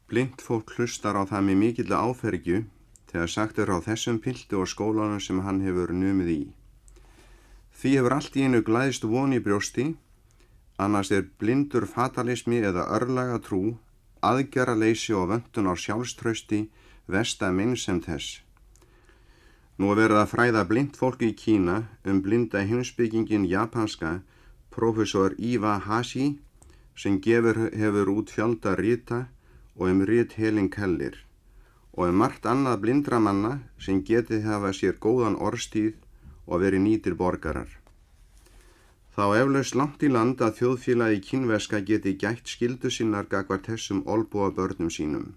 Blint fólk hlustar á það með mikilli áfergju þegar sagt er á þessum pilti og skólanum sem hann hefur numið í. Því hefur allt í einu glæðst von í brjósti, annars er blindur fatalismi eða örlaga trú, aðgerraleysi og vöntun á sjálfstrausti versta minn sem þess. Nú er verið að fræða blint fólk í Kína blinda heimspekingin japanska prófessor Iva Hashi sem hefur út fjölda rita og rit Helen Keller og margt annað blindra manna sem getið hafa sér góðan orðstíð og verið nýtir borgarar. Þá eflaust langt í land að þjóðfélagi kínverska geti gætt skyldu sinnar gagnvart þessum olnboga börnum sínum.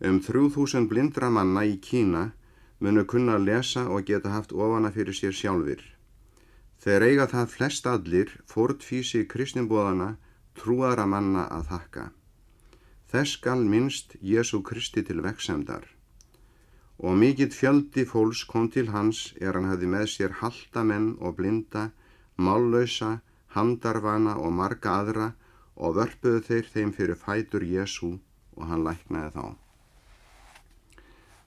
3000 blindra manna í Kína munu kunna að lesa og geta haft ofana fyrir sér sjálfir. Þeir eiga það flest allir fórnfýsi kristinboðana trúaðra manna að þakka. Þess skal minnst Jesú Kristi til vegsemdar. Og mikill fjöldi fólks kom til hans hann hafði með sér haltamenn og blinda, mállausa, handarvana og marga aðra og vörpuðu þeim fyrir fætur Jesú og hann læknaði þá.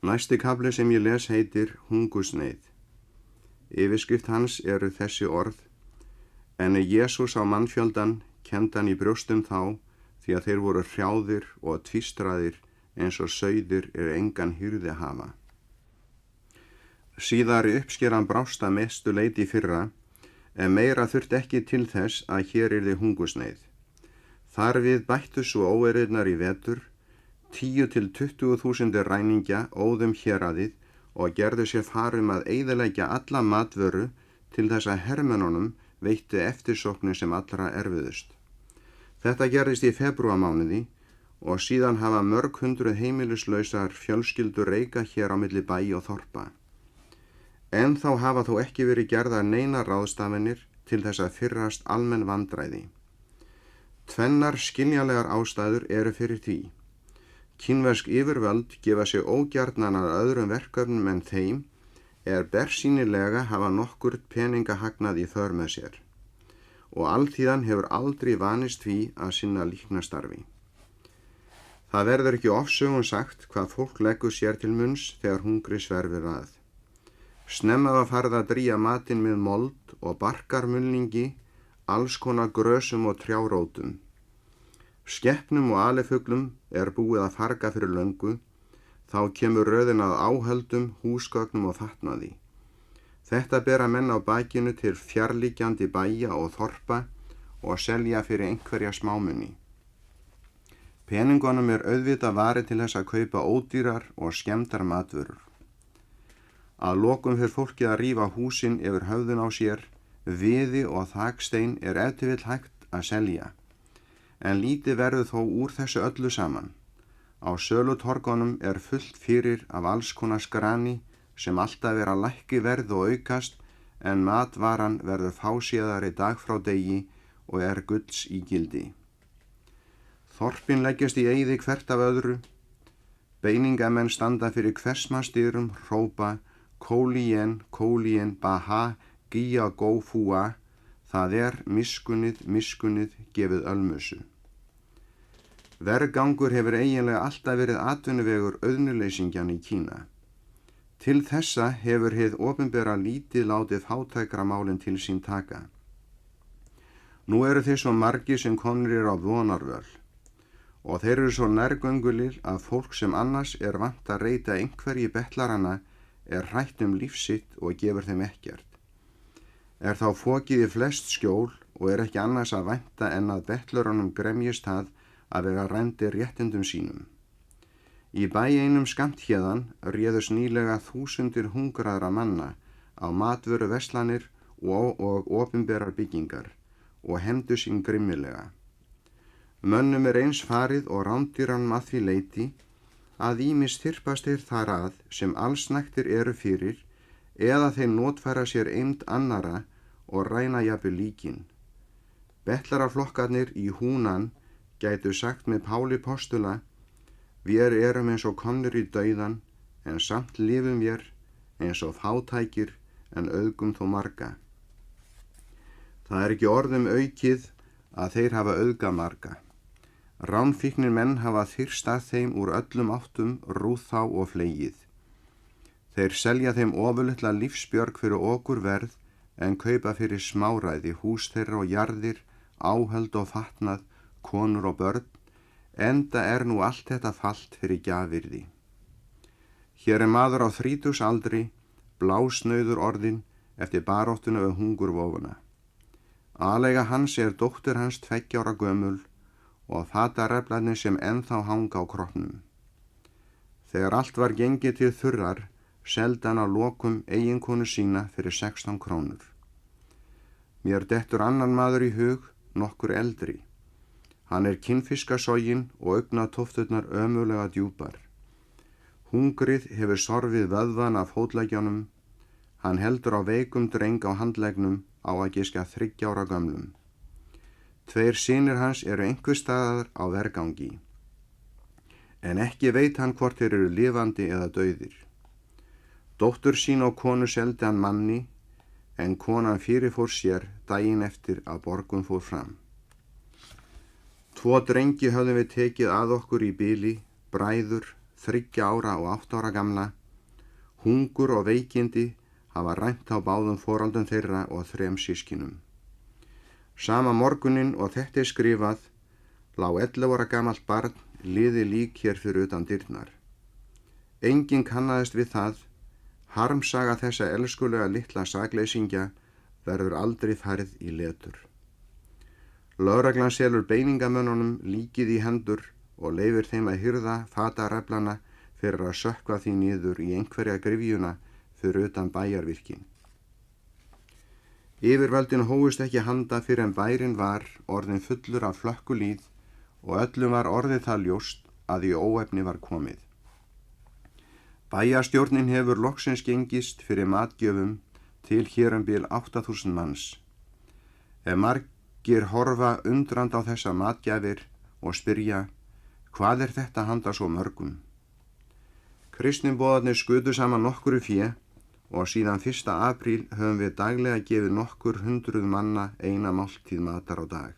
Næsti kafli sem ég les heitir Hungursneyð. Yfirskrift hans eru þessi orð: En Jesús á mannfjöldan kenndi hann í brjóstum þá, því að þeir voru hrjáðir og tvístraðir eins og sauðir engan hirði hafa. Síðari uppskeran brást að mestu leyti í fyrra, en meira þurfti ekki til þess að hér yrði hungursneyð. Þar við bættu svo óeirðnar í vetur, 10 til 20.000 ræningja óðum héraðið og gerðu sér farum að eyðileggja alla matvöru til þess að hermönunum veittu eftirsóknir sem allra erfiðust. Þetta gerðist í febrúarmánuði og síðan hafa mörg hundruð heimilislausar fjölskyldur reika hér á milli bæ og þorpa. En þá hafa þó ekki verið gerðar neina ráðstafanir til þess að fyrrast almenn vandræði. Tvennar skiljanlegar ástæður eru fyrir því. Kínversk yfirvöld gefa sig ógjarnan að öðrum verkefnum en þeim bersýnilega hafa nokkurt peningahagnað í för með sér og alþýðan hefur aldrei vanist því að sinna líknastarfi. Það verður ekki ofsögum sagt hvað fólk leggur sér til munns þegar hungri sverfir að. Snemma var farið að drýja matinn með mold og barkarmulningi, alls konar grösum og trjárótum. Skepnum og alifuglum búið að farga fyrir löngu, þá kemur röðin að áhöldum, húsgögnum og fatnaði. Þetta bera menn á bakinu til fjarliggjandi bæja og þorpa og selja fyrir einhverja smámuni. Peningunum auðvitað varið til þess að kaupa ódýrar og skemmdar matvörur. Að lokum fyrir fólkið að rífa húsin yfir höfðun á sér, viði og þakstein ef til vill hægt að selja. En lítið verður þó úr þessu öllu saman. Á sölutorgunum fullt fyrir af alls konar skrani sem alltaf að lækka í verð og aukast, en matvaran verður fáséðari dag frá degi og gulls í gildi. Þorpin leggjast í eyði hvert af öðru. Beiningamenn standa fyrir hversmannsdyrum, hrópa kólíen, kólíen, baha, gíja, gófúa, það miskunnið, gefið ölmusu. Vergangur hefur eiginlega alltaf verið atvinnuvegur auðnuleysingjan í Kína. Til þessa hefur hið opinbera lítið látið fátækra málin til sín taka. Nú eru þeir svo margir sem komnir á vonarvöl og þeir eru svo nærgöngulir að fólk sem annars vant að reyta einhverji betlarana hrætt líf sitt og gefur þeim ekkert. Þá fokið í flest skjól og ekki annars að vænta en að betlarunum gremjist það að vera rændir réttindum sínum. Í bæ einum skammt héðan réðust nýlega 1000 hungraðra manna á matvöru verslanir og opinberar byggingar og hefndu sín grimmilega. Mönnum eins farið og rándýranum að því leyti að ýmis þyrpast þar að sem allsnægtir eru fyrir eða þeir notfæra sér eymd annara og ræna jafnvel líkin. Betlaraflokkarnir í Húnan gætu sagt með Páli postula: Vér erum eins og komnir í dauðan, en samt lifum vér eins og fátækir en auðgum þó marga. Það ekki orðum aukið að þeir hafa auðga marga. Ránfíknir menn hafa þyrst að þeim úr öllum áttum, rúð þá og flegið. Þeir selja þeim ofurlitla lífsbjörg fyrir okurverð en kaupa fyrir smáræði hús þeirra og jarðir, áhöld og fatnað, konur og börn, enda nú allt þetta falt fyrir gjafirði. Hér maður á 30 aldri, blásnauður orðin eftir baráttuna við hungurvofuna. Aleiga hans dóttir hans 2 ára gömul og fatareflarnir sem ennþá hanga á kroppnum. Þegar allt var gengið til þurrar, seldi hann á lokum eiginkonu sína fyrir 16 krónur. Mér dettur annan maður í hug, nokkur eldri. Hann kynfiskasoginn og augnatófturnar ömulega djúpar. Hungrið hefur sorfið vöðvan af fótleggjónum. Hann heldur á veikum dreng á handleggnum á að giska 3 ára gömlum. 2 synir hans einhvers staðar á vergangi. En ekki veit hann hvort þeir eru lifandi eða dauðir. Dóttur sín og konu seldi hann manni, en konan fyrirfór sér daginn eftir að borgun fór fram. 2 drengi höfðum við tekið að okkur í bili, bræður, 3 ára og 8 ára gamla. Hungur og veikindi hafa rænt á báðum foraldum þeirra og 3 systkinum. Sama morgunin og þetta skrifað, lá 11 ára gamalt barn liði lík hér fyrir utan dyrnar. Enginn kannaðist við það, harmsaga þessa elskulega litla sakleysingja verður aldrei færð í letur. Lögreglan selur beiningamönnunum líkið í hendur og leyfir þeim að hirða fatareflana fyrir að sökkva því niður í einhverja gryfjuna fyrir utan bæjarvirkin. Yfirvöldin hófust ekki handa fyrir en bærinn var orðin fullur af flökkulíð og öllum var orðið það ljóst að í óefni var komið. Bæjarstjórnin hefur loksins gengist fyrir matgjöfum til hér bil 8.000 manns. Ef margir horfa undrand á þessa matgjafir og spyrja, hvað þetta handa svo mörgum? Kristniboðarnir skutu saman nokkru fé og síðan 1. apríl höfum við daglega gefið nokkur 100 manna eina máltíð matar á dag.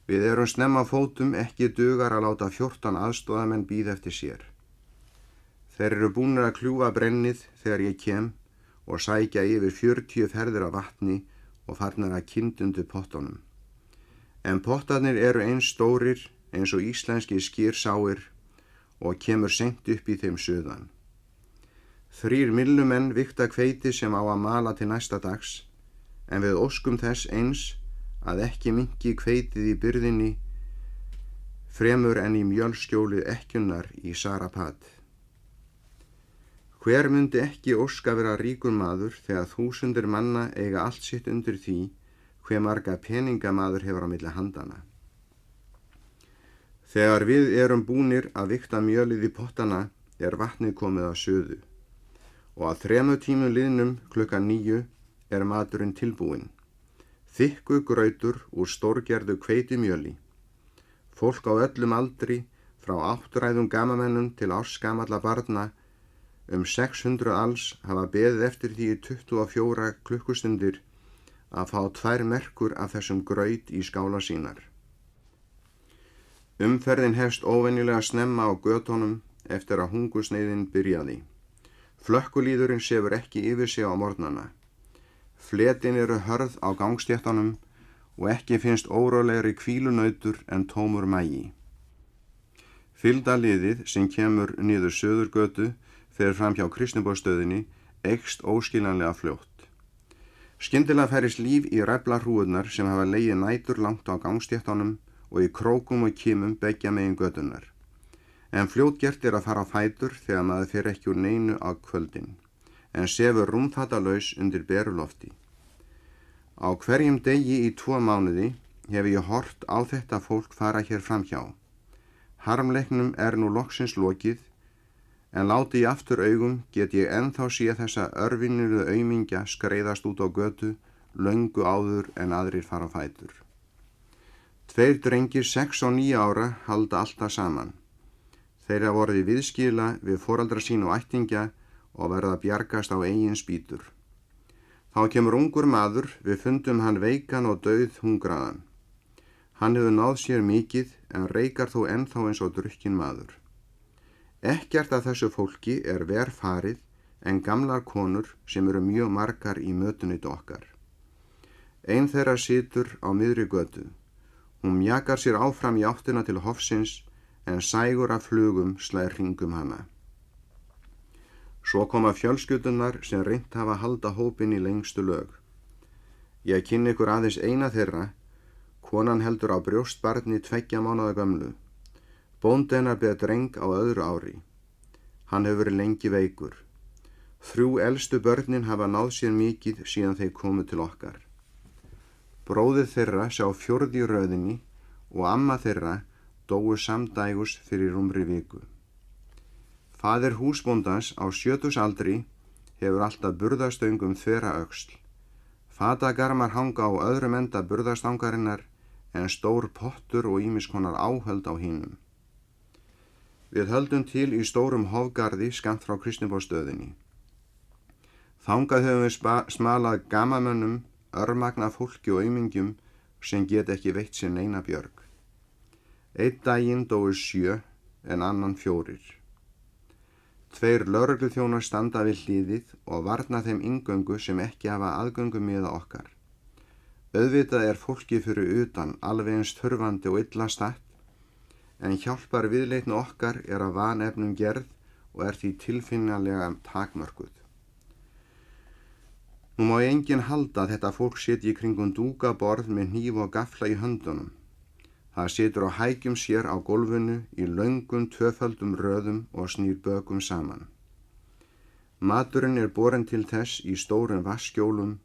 Við erum snemma á fótum, ekki dugar að láta 14 aðstoðamenn bíða eftir sér. Þeir eru búnir að kljúfa brennið þegar ég kem og sækja yfir 40 ferðir af vatni og farnir að kyndundu pottunum. En pottarnir eru eins stórir eins og íslenski skýrsáir og kemur seint upp í þeim suðan. 3 millumenn vigta hveiti sem á að mala til næsta dags, en við óskum þess eins að ekki minnki hveitið í byrðinni fremur en í mjölskjóli ekkjunnar í Sarapat. Hver myndi ekki óska vera ríkur maður þegar 1000 manna eiga allt sitt undir því hve marga peninga maður hefur á milli handana. Þegar við erum búnir að vigta mjölið í pottana vatnið komið að suðu og að 3 tímum liðnum klukkan 9 maturinn tilbúinn. Þykku grautur úr stórgerðu hveitimjöli. Fólk á öllum aldri, frá 8 gamamennum til ársgamalla barna, 600 alls hafa beðið eftir því í 24 klukkustundir að fá 2 merkur af þessum graut í skála sínar. Umferðin hefst óvenjulega snemma á götunum eftir að hungursneyðin byrjaði. Flökkulíðurinn sefur ekki yfir sig á morgnana. Fletin eru hörð á gangstéttunum og ekki finnst órólegri hvílunautur en tómur magi. Fylgdaliðið sem kemur niður Suðurgötu fer fram hjá Kristniboðsstöðinni eykst óskiljanlega fljótt. Skyndilega færist líf í ræflarhrúðurnar sem hafa legið nætur langt á gangstéttunum og í krókum og kimum beggja megin götunnar. En fljótgert að fara á fætur þegar maður fer ekki úr neinu á kvöldin, en sefur rúmfatalaus undir berulofti. Á hverjum degi í 2 mánuði hef ég hort á þetta fólk fara hér framhjá. Harmleiknum nú loksins lokið, en láti ég aftur augum get ég ennþá sé þessa örvinnuðu aumingja skreiðast út á götu löngu áður en aðrir fara á fætur. 2 drengir 6 og 9 ára halda alltaf saman. Þeir hafa orðið viðskila við foreldra sín og ættingja og verða að bjargast á eigin spýtur. Þá kemur ungur maður, við fundum hann veikan og dauð hungraðan. Hann hefur náð sér mikið en reikar þó ennþá eins og drukkin maður. Ekkert af þessu fólki er verr farið en gamlar konur sem eru mjög margar í mötuneytu okkar. Ein þeirra situr á miðri götu. Hún mjakar sér áfram í áttina til hofsins en sægur af flugum slær hringum hana. Svo koma fjölskyldunar sem reynt hafa að halda hópinn í lengstu lög. Ég kynni ykkur aðeins eina þeirra. Konan heldur á brjóstbarni 2 mánaða gömlu. Bóndi hennar ber dreng á öðru ári. Hann hefur verið lengi veikur. 3 elstu börnin hafa náð sér mikið síðan þeir komu til okkar. Bróðir þeirra sá 4. í röðinni og amma þeirra dóu samdægus fyrir rúmri viku. Faðir húsbóndans á 70 hefur alltaf burðastöngum þvera öxl. Fatagarmar hanga á öðrum enda burðastangarinnar en stór pottur og ýmiss konar áhöld á hinum. Við höldum til í stórum hofgarði skammt frá Kristniboðsstöðinni. Þangað höfum við smalað gamamönnum, örmagna fólki og aumingjum sem get ekki veitt sér neina björg. Einn daginn dóu 7 en annan 4. 2 lögregluþjónar standa við hlíðið og varna þeim inngöngu sem ekki hafa aðgöngu miða okkar. Auðvitað er fólki fyrir utan alveg eins þurfandi og illa statt, en hjálpar viðleitni okkar er af vanefnum gerð og er því tilfinnilega takmörkuð. Nú má enginn halda að þetta fólk sitji í kringum dúkaborð með hníf og gafla í höndunum. Það situr á hækjum sér á gólfinu í löngum 2-földum röðum og snýr bökum saman. Maturinn er borinn til þess í stórum vatnsskjólum,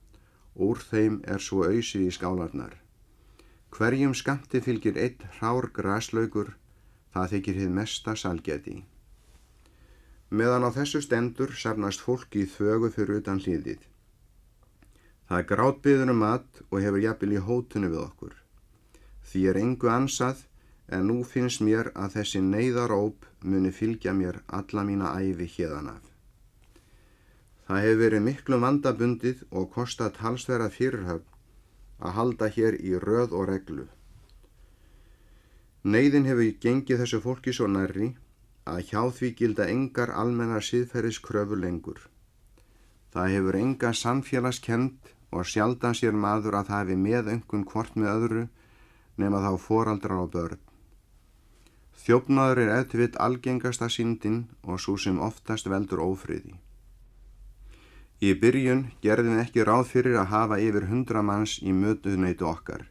úr þeim er svo ausið í skálarnar. Hverjum skammti fylgir 1 hrár graslaukur, það þykir hið mesta sælgæti. Meðan á þessu stendur safnast fólk í þvögu fyrir utan hlíðið. Það er grátbiður mat og hefur jafnvel í hótunu við okkur. Því er engu ansað en nú finnst mér að þessi neyðaróp muni fylgja mér alla mína ævi héðan af. Það hefur verið miklum vandabundið og kostað talsverða fyrirhöfn að halda hér í röð og reglu. Neyðin hefur gengið þessu fólki svo nærri að hjá því gilda engar almennar siðferðiskröfur lengur. Það hefur enga samfélagskennd og sjaldan sér maður að það hafi meðöngun hvort með öðru nema þá foreldrar og börn. Þjófnaður er ef til vill algengasta syndin og sú sem oftast veldur ófriði. Í byrjun gerðum við ekki ráð fyrir að hafa yfir 100 manns í mötuneytu okkar.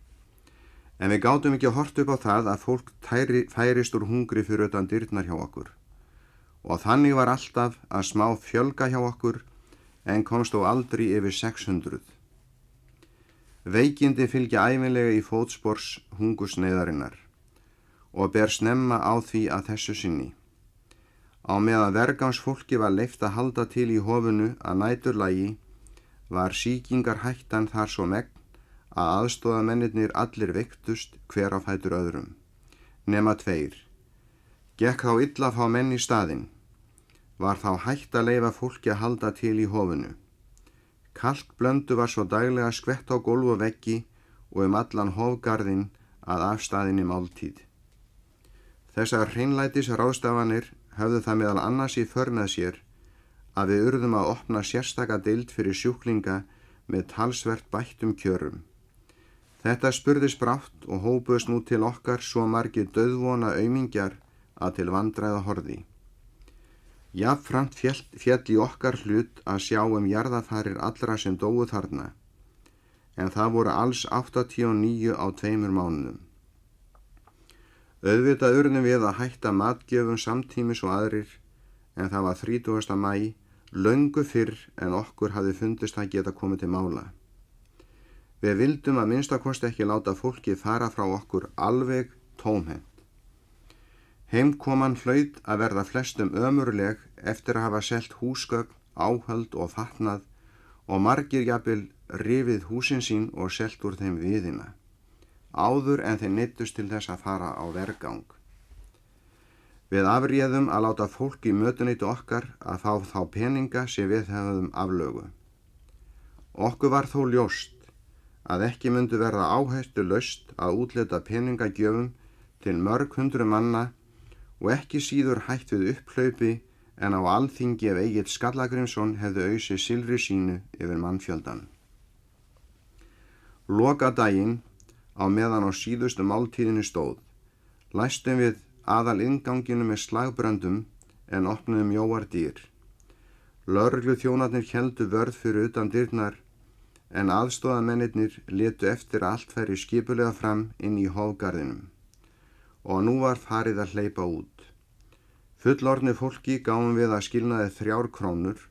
En við gátum ekki hort upp á það að fólk færist úr hungri fyrir utan dyrnar hjá okkur. Og þannig var alltaf að smá fjölga hjá okkur en komst þó aldrei yfir 600. Veikindi fylgja ævinlega í fótspors hungursneyðarinnar og ber snemma á því að þessu sinni. Á meðan vergangsfólki var leyft að halda til í hofinu að næturlagi var sýkingarhættan þar svo megn að aðstoðamennirnir allir veiktust hver á fætur öðrum, nema 2. Gekk þá illa að fá menn í staðinn. Var þá hætt að leyfa fólki að halda til í hofinu. Kalkblöndu var svo daglega skvett á gólf og veggi og allan hofgarðinn að afstaðinni máltíð. Þessar hreinlætis ráðstafanir höfðu það meðal annars í för með sér að við urðum að opna sérstaka deild fyrir sjúklinga með talsvert bættum kjörum. Þetta spurðist brátt og hópuðst nú til okkar svo margir dauðvona aumingjar að til vandræða horfði. Jafnframt féll í okkar hlut að sjá jarðarfarir allra sem dóu þarna, en það voru alls 89 á 2 mánuðum. Auðvitað urðum við að hætta matgjöfum samtímis og aðrir, en það var 30. maí, löngu fyrr en okkur hafði fundist að geta komið til mála. Við vildum að minnstakosti ekki láta fólki fara frá okkur alveg tómhent. Heimkoman hlaut að verða flestum ömurleg eftir að hafa selt húsgögn, áhöld og fatnað og margir jafnvel rifið húsin sín og selt úr þeim viðina, áður en þeir neyddust til þess að fara á vergang. Við afréðum að láta fólk í mötuneytu okkar að fá þá peninga sem við hefðum aflögu. Okkur var þó ljóst að ekki myndu verða áhættulaust að útleita peningagjöfum til mörg hundru manna og ekki síður hætt við upphlaupi en á alþingi ef Egill Skallagrímsson hefði ausið silfri sínu yfir mannfjöldan. Lokadaginn, á meðan á síðustu máltíðinni stóð, læstum við aðal innganginu með slagbröndum en opnuðum mjóar dyr. Lögregluþjónarnir héldu vörð fyrir utan dyrnar en aðstoðamennirnir létu eftir að allt færi skipulega fram inn í hofgarðinum og nú var farið að hleypa út. Fullorðnu fólki gáum við að skilnaði 3 krónur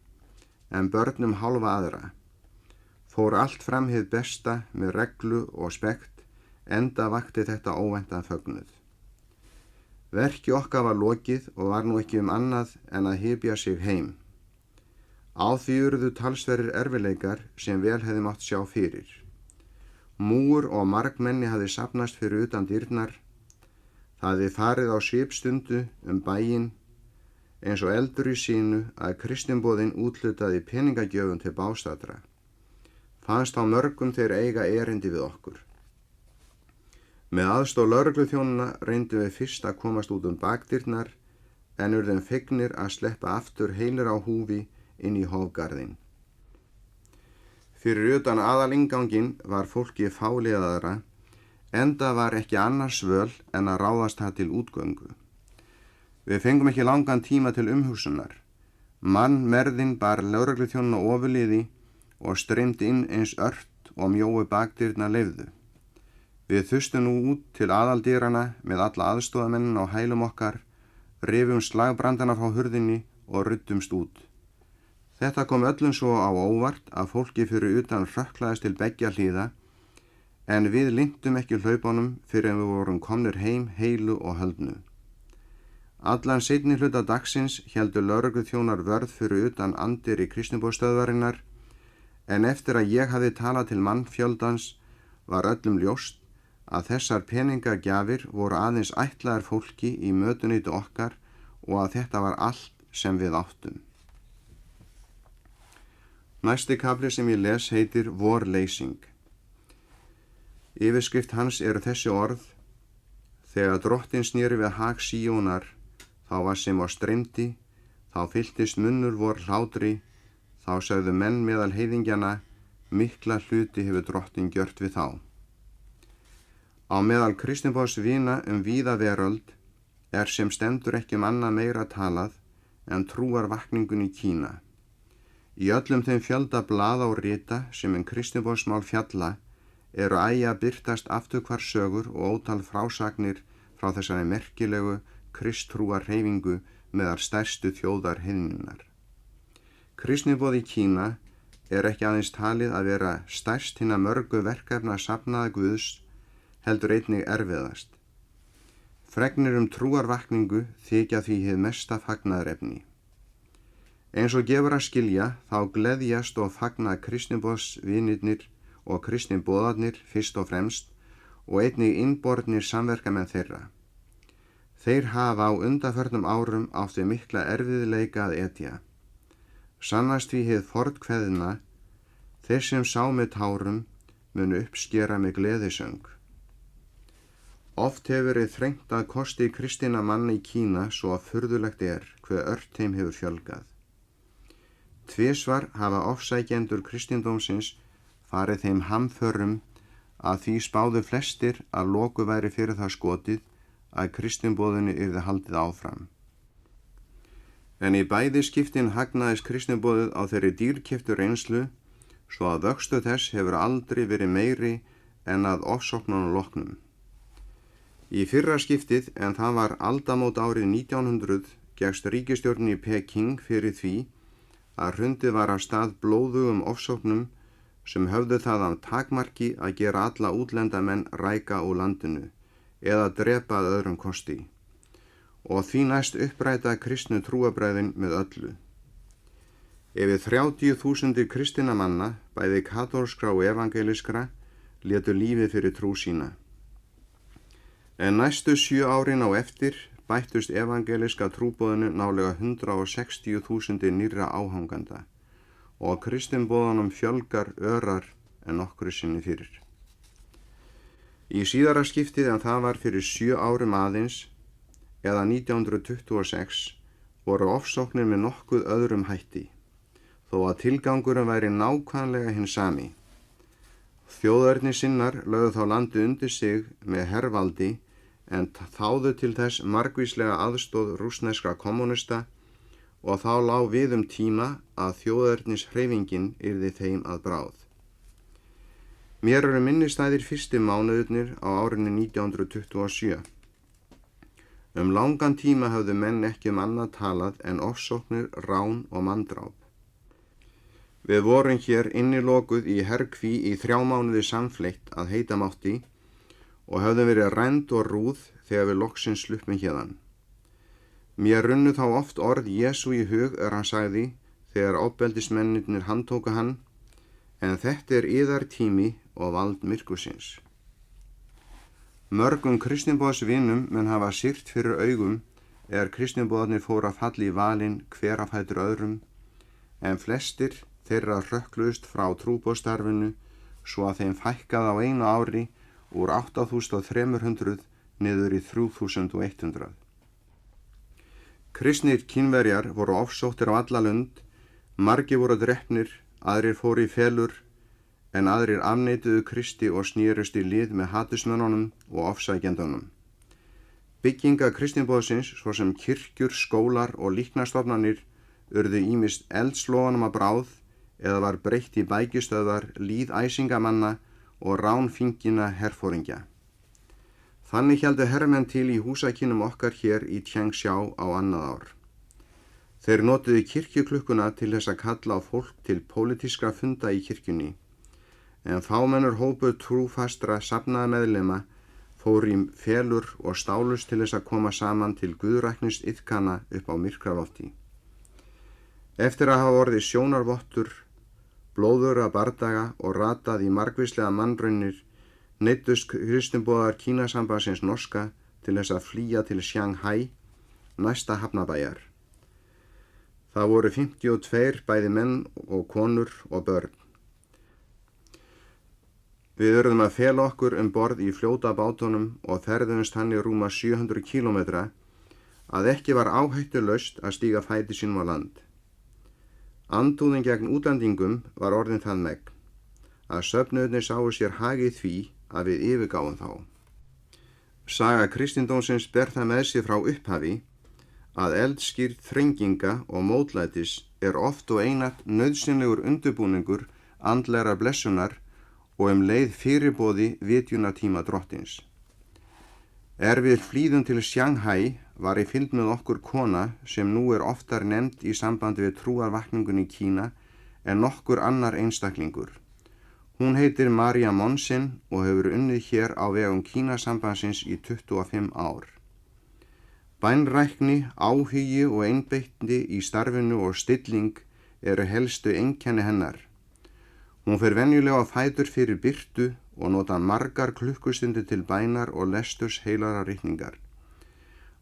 en börnum hálfa aðra. Fór allt fram hið besta með reglu og spekt, enda vakti þetta óvæntan fögnuð. Verki okkar var lokið og var nú ekki annað en að hypja sig heim. Á því urðu talsverðir erfileikar sem vel hefði mátt sjá fyrir. Múgur og margmenni hafði safnast fyrir utan dyrnar. Það hefði farið á svipstundu bæinn eins og eldur í sínu að kristinboðinn úthlutaði peningagjöfum til bástadra. Fannst á mörgum þeir eiga erindi við okkur. Með aðstoð lögregluþjónanna reyndum við fyrst að komast út bakdyrnar en urðum fegnir að sleppa aftur heilir á húfi inn í hofgarðinn. Fyrir utan aðalinganginn var fólki fáliðaðra, enda var ekki annars völ en að ráðast það til útgöngu. Við fengum ekki langan tíma til umhugsunar. Mannmerðin bar lögregluþjónana ofurliði og streymdi inn eins ört og mjóu bakdyrna leyfðu. Við þustum nú út til aðaldyrana með alla aðstoðamennin á hælum okkar, rifum slagbrandana frá hurðinni og ruttumst út. Þetta kom öllum svo á óvart að fólki fyrir utan hrökklaðist til beggja hlíða, en við linntum ekki hlaupunum fyrir en við vorum komnir heim heilu og höldnu. Allan seinni hluta dagsins héldu lögregluþjónar vörð fyrir utan anddyri kristniboðsstöðvarinnar, en eftir að ég hafði talað til mannfjöldans var öllum ljóst að þessar peningagjafir voru aðeins ætlaðar fólki í mötuneyti okkar og að þetta var allt sem við áttum. Næsti kafli sem ég les heitir Vorleysing. Yfirskrift hans eru þessi orð: Þegar Drottinn sneri við hag Síónar, þá var sem á streymdi, þá fylltist munnur vor hlátri, þá sagðu menn meðal heiðingjana, mikla hluti hefur Drottinn gjört við þá. Á meðal kristinboðsvina víða veröld sem stendur ekki annað meira talað en trúarvakningun í Kína. Í öllum þeim fjölda blaða og rita sem kristinboðsmál fjalla eru æja birtast afturhvar sögur og ótal frásagnir frá þessari merkilegu kristtrúar hreyfingu meðal stærstu þjóðar heiðninnar. Kristniboð í Kína ekki aðeins talið að vera stærst hinna mörgu verkefna safnaða Guðs, heldur einnig erfiðast. Fregnir trúarvakningu þykja því hið mesta fagnaðarefni. Eins og gefur að skilja þá gleðjast og fagna kristniboðsvinirnir og kristniboðarnir fyrst og fremst og einnig innbornir samverkamenn þeirra. Þeir hafa á undanförnum árum átt við mikla erfiðleika að etja. Sannast því hið fornkveðna, þeir sem sá með tárum munu uppskera með gleðisöng. Oft hefur verið þrengt að kosti kristinna manna í Kína svo að furðulegt hve ört þeim hefur fjölgað. Tvisvar hafa ofsækjendur kristindómsins farið þeim hamförum að því spáðu flestir að loku væri fyrir það skotið að kristinboðinu yrði haldið áfram. En í bæði skiptin hagnaðist kristinboðið á þeirri dýrkeyptu reynslu svo að vöxtur þess hefur aldrei verið meiri en að ofsóknunum loknum. Í fyrra skiptið, en það var aldamót árið 1900, gekkst ríkisstjórnin í Peking fyrir því að hrundið var af stað blóðugum ofsóknum sem höfðu það af takmarki að gera alla útlendamenn ræka úr landinu eða drepa að öðrum kosti og því næst uppræta kristnu trúabræðin með öllu. Yfir 30.000 kristinna manna, bæði katólskra og evangeliskra, létu lífið fyrir trú sína. En næstu 7 árin á eftir bættust evangeliska trúboðinu nálega 160.000 nýrra áhanganda og kristinboðunum fjölgar örar en nokkru sinni fyrir. Í síðara skiptið en það var fyrir 7 árum aðeins, eða 1926, voru ofsóknir með nokkuð öðrum hætti, þó að tilgangurinn væri nákvæmlega hinn sami. Þjóðerni sinnar lögðu þá landið undir sig með hervaldi en þáðu til þess margvíslega aðstoð rússneskra kommunista og þá lá við tíma að þjóðernis hreyfingin yrði þeim að bráð. Mér eru minnistæðir fyrstu mánuðirnir á árinu 1927. Langan tíma höfðu menn ekki annað talað en ofsóknir, rán og manndráp. Við vorum hér innilokuð í herkví í 3 mánuði samfleytt að heita mátti og höfðum verið rænd og rúð þegar við loksins sluppum héðan. Mér runnu þá oft orð Jesú í hug hann sagði þegar ofbeldismennirnir handtóku hann, en þetta yðar tími og vald myrkursins. Mörgum kristinboðsvinum mun hafa sýrt fyrir augum kristinboðarnir fóru að falla í valinn hver af fætur öðrum, en flestir þeirra hrökkluðust frá trúboðsstarfinu svo að þeim fækkaði á einu ári úr 8.300 niður í 3.100. Kristnir Kínverjar voru ofsóttir á alla lund, margir voru drepnir, aðrir fóru í felur, en aðrir afneituðu Kristi og snérust í lið með hatusmönnunum og ofsækjendunum. Bygginga kristinboðsins, svo sem kirkjur, skólar og líknastofnanir, urðu ýmist eldslóganum að bráð eða var breytt í bækistöðvar líðæsingamanna og ránfingina herforingja. Þannig héldu hermenn til í húsakinnum okkar hér í Tjengsjá á annað ár. Þeir notuðu kirkjuklukkuna til þess að kalla á fólk til pólitískra funda í kirkjunni, en fámennur hópur trúfastra safnaða meðlima fór í felur og stálust til þess að koma saman til guðræknist iðkana upp á myrkralofti. Eftir að hafa orðið sjónarvottur, blóður að bardaga og ratað í margvíslega mannraunir, neyddust kristinboðar Kínasambandsins norska til þess að flýja til Shanghai, næsta hafnabæjar. Það voru 52 bæði menn og konur og börn. Við urðum að fela okkur borð í fljótabátunum og ferðumst hann í rúma 700 kílómetra að ekki var áhættulaust að stíga fæti sínum á land. Andúðin gegn útlendingum var orðin það megn að söfnuðirnir sáu sér hagið því að við yfirgáfum þá. Saga kristindómsins ber það með sér frá upphafi að eldskýrð þrenginga og mótlætis oft og einatt nauðsynlegur undirbúningur andlegra blessunar og leið fyrirboði vitjunartíma drottins. Við flýðum til Shanghai var í fylgd með okkur kona sem nú oftar nefnd í sambandi við trúarvakningun í Kína en nokkur annar einstaklingur. Hún heitir Maria Monsen og hefur unnið hér á vegum Kínasambandsins í 25 ár. Bænrækni, áhugi og einbeitni í starfinu og stilling helstu einkenni hennar. Hún fer venjulega á fætur fyrir birtu og nota margar klukkustundir til bænar og lesturs heilagra ritningar.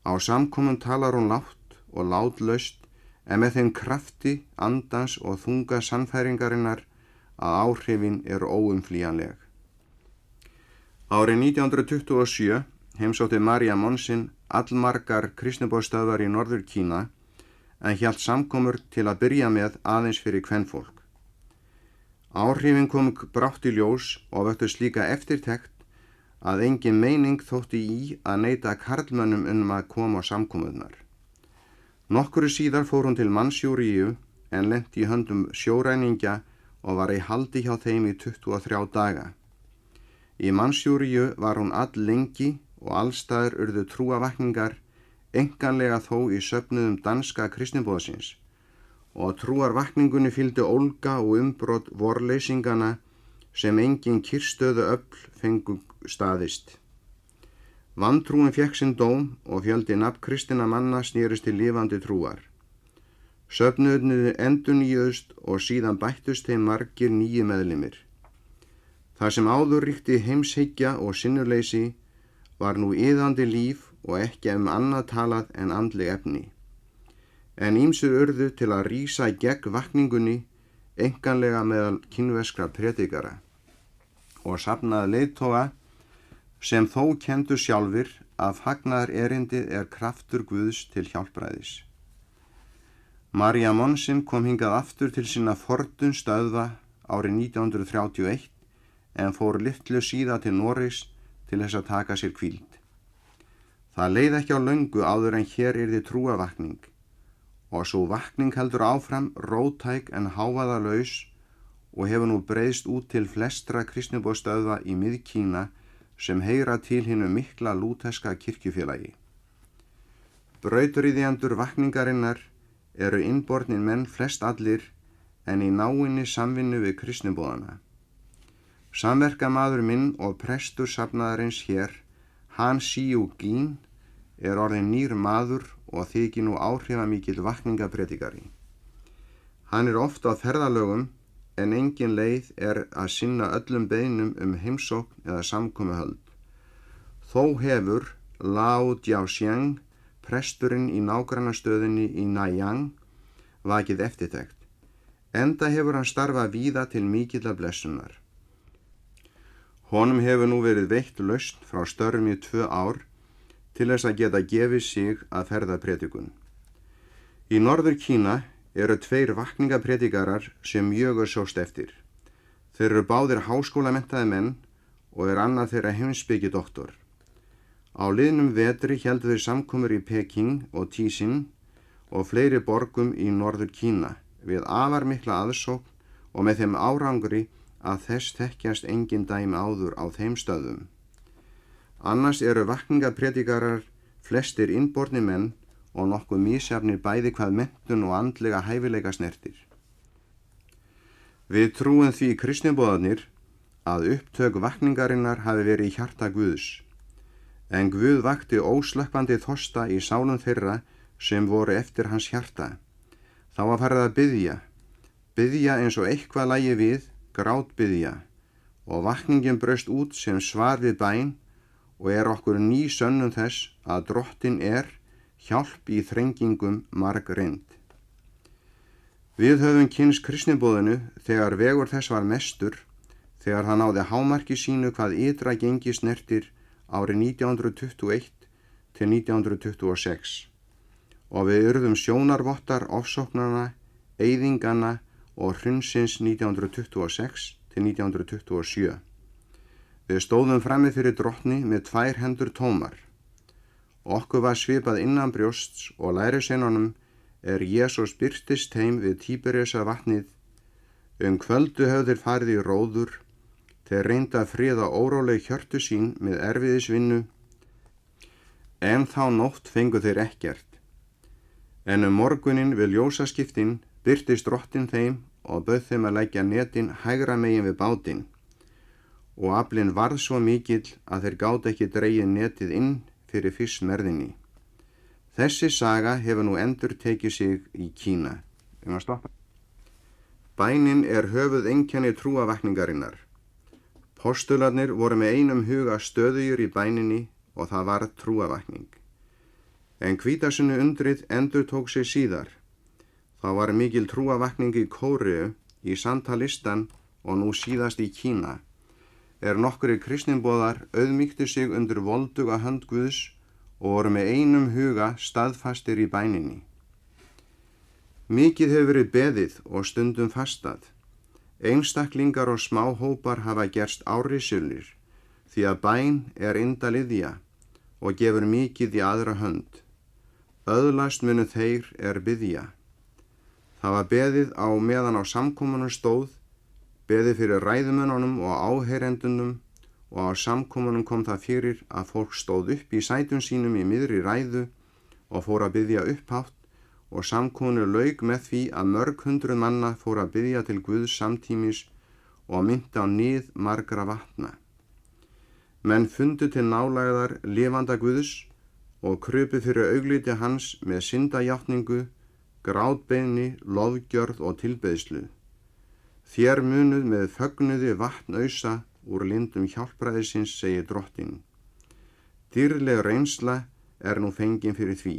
Á samkomum talar hún lágt og látlaust en með þeim krafti, andans og þunga sannfæringarinnar að áhrifin óumflýjanleg. Árið 1927 heimsótti Maria Monsen allmargar kristniboðsstöðvar í Norður Kína en hélt samkomur til að byrja með aðeins fyrir kvenfólk. Áhrifin kom brátt í ljós og vöktu slíka eftirtekt að engin meining þótti í að neita karlmönnum að koma á samkomurnar. Nokkru síðar fór hún til Mansjúríu en lenti í höndum sjóræningja og var í haldi hjá þeim í 23 daga. Í Mansjúríu var hún alllengi og allstaðar urðu trúarvakningar, einkanlega þó í söfnuðum danska kristinboðsins, og trúarvakningunni fylgdi ólga og umbrot vorleysingana sem engin kyrrstöðu öfl fengu staðist. Vantrúin fékk sinn dóm og fjöldi nafnkristinna manna snerist til lifandi trúar. Söfnuðirnir endurnýjuðust og síðan bættust þeim margir nýju meðlimir. Það sem áður ríkti heimshyggja og sinnuleysi var nú iðandi líf og ekki annað talað en andleg efni. En ýmsir urðu til að rísa gegn vakningunni, einkanlega meðal kínverskra predikara, og safnaði leiðtoga sem þó kenndu sjálfir að fagnaðar erindið er kraftur Guðs til hjálpræðis. María Monsen kom hingað aftur til sinna fornum stöðva árið 1931 en fór litlu síða til Noregs til þess að taka sér hvíld. Það leið ekki á löngu áður en hér yrði trúarvakning og svo vakning heldur áfram róttæk en hávaðalaus og hefur nú breiðst út til flestra kristniboðsstöðva í Mið-Kína sem heyra til hinu mikla lúterska kirkjufélagi. Brautryðjendur vakningarinnar eru innbornir menn flest allir en í náinni samvinnu við kristniboðana. Samverkamaður minn og prestur safnaðarins hér, Han Siu-Gin, er orðinn nýr maður og þykir nú áhrifamikill vakningapredikari. Hann er oft á ferðalögum en engin leið er að sinna öllum beiðnum heimsókn eða samkomuhöld. Þó hefur Lao Jiaoxiang, presturinn í nágrannastöðinni í Nanyang, vakið eftirtekt. Enda hefur hann starfað víða til mikillar blessunar. Honum hefur nú verið veitt lausn frá störfum í 2 ár til þess að geta gefið sig að ferðapredikun. Í Norður Kína eru 2 vakningapredikarar sem mjög er sóst eftir. Þeir eru báðir háskólamenntaði menn og er annar þeirra heimspekidoktor. Á liðnum vetri héldu þeir samkomur í Peking og Tisin og fleiri borgum í Norður Kína við afar mikla aðsókn og með þeim árangri að þess þekkjast engin dæmi áður á þeim stöðum. Annars eru vakningapredikarar flestir innbornir menn og nokkuð misjafnir bæði hvað menntun og andlega hæfileika snertir. Við trúum því kristniboðarnir að upptök vakningarinnar hafi verið í hjarta Guðs, en Guð vakti óslökkvandi þorsta í sálum þeirra sem voru eftir hans hjarta. Þá var farið að biðja eins og eitthvað lægi við, grátbiðja, og vakningin braust út sem svar við bæn og er okkur ný sönnun þess að Drottinn er hjálp í þrengingum margreind. Við höfum kynnst kristniboðinu þegar vegur þess var mestur, þegar það náði hámarki sínu hvað ytra gengi snertir árið 1921 til 1926 og við urðum sjónarvottar ofsóknana, eyðingana og hrunsins 1926 til 1927. Við stóðum frammi fyrir Drottni með 2 hendur tómar. Okkur var svipað innan brjósts og lærisveinunum er Jesús birtist heim við Tíberíusar vatnið. Kvöldu höfðu þeir farið í róður, þeir reyndu að friða óróleg hjörtu sín með erfiðisvinnu, en þá nótt fengu þeir ekkert. En morguninn við ljósaskiptin birtist Drottinn þeim og bauð þeim að leggja netin hægra megin við bátinn. Og aflinn varð svo mikill að þeir gátu ekki dregið netið inn fyrir fiskmerðinni. Þessi saga hefur nú endur tekið sig í Kína. Bænin er höfuð einkenni trúarvakningarinnar. Postularnir voru með einum huga stöðugir í bæninni og það var trúarvakning. En hvítasunnu undrið endur tók sig síðar. Það var mikil trúarvakning í Kóreu, í Santalistan og nú síðast í Kína. Nokkrir kristniboðar auðmýktu sig undir volduga hönd Guðs og voru með einum huga staðfastir í bæninni. Mikið hefur verið beðið og stundum fastað. Einstaklingar og smáhópar hafa gerst árrisulir, því að bæn er indaliðja og gefur mikið í aðra hönd. Öðlast munu þeir biðja. Það var beðið á meðan á samkomunum stóð, beðið fyrir ræðumönnunum og áheyrendunum og á samkomunum kom það fyrir að fólk stóð upp í sætum sínum í miðri ræðu og fór að biðja upphátt og samkomunu lauk með því að mörg hundruð manna fór að biðja til Guðs samtímis og minnti á nið margra vatna. Menn fundu til nálægðar lifanda Guðs og krupu fyrir augliti hans með syndajátningu, grátbeiðni, lofgjörð og tilbeiðslu. Þér munuð með fögnuði vatn ausa úr lindum hjálpræðisins, segir Drottinn. Dýrleg reynsla nú fengin fyrir því.